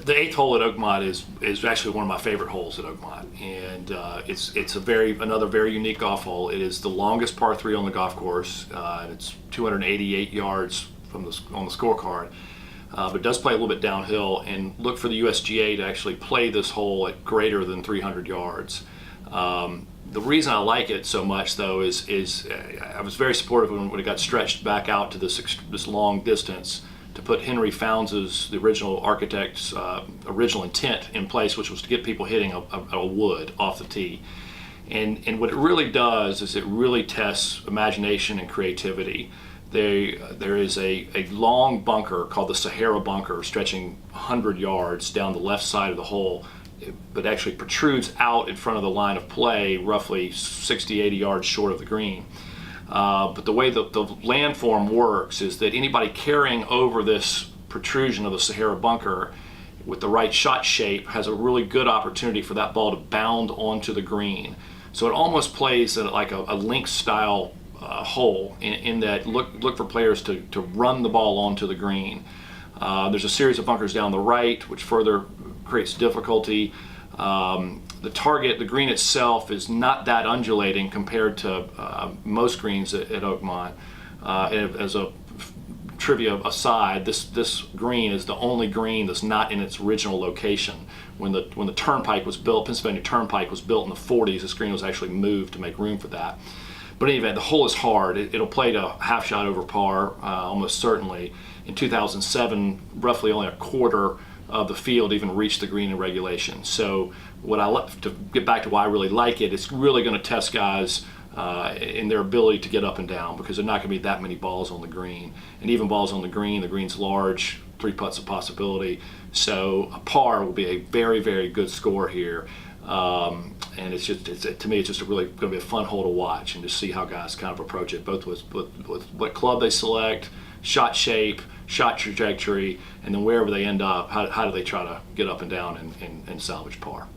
The eighth hole at Oakmont is actually one of my favorite holes at Oakmont, and it's another very unique golf hole. It is the longest par 3 on the golf course. It's 288 yards on the scorecard, but it does play a little bit downhill. And look for the USGA to actually play this hole at greater than 300 yards. The reason I like it so much, though, is I was very supportive when it got stretched back out to this long distance, to put Henry Fownes's, the original architect's original intent in place, which was to get people hitting a wood off the tee. And what it really does is it really tests imagination and creativity. There is a long bunker called the Sahara bunker, stretching 100 yards down the left side of the hole, but actually protrudes out in front of the line of play, roughly 60, 80 yards short of the green. But the way the landform works is that anybody carrying over this protrusion of the Sahara bunker with the right shot shape has a really good opportunity for that ball to bound onto the green. So it almost plays like a links style hole in that look for players to run the ball onto the green. There's a series of bunkers down the right, which further creates difficulty. The green itself is not that undulating compared to most greens at Oakmont. As a trivia aside, this green is the only green that's not in its original location. When the turnpike was built, Pennsylvania Turnpike was built in the 40s, this green was actually moved to make room for that. But in any event, the hole is hard. It'll play to half shot over par, almost certainly. In 2007, roughly only a quarter of the field even reached the green in regulation. So to get back to why I really like it, it's really going to test guys in their ability to get up and down, because there are not going to be that many balls on the green. And even balls on the green's large, 3 putts a possibility. So a par will be a very, very good score here. And to me, it's just really going to be a fun hole to watch and to see how guys kind of approach it, both with what club they select, shot shape, shot trajectory, and then wherever they end up, how do they try to get up and down and salvage par.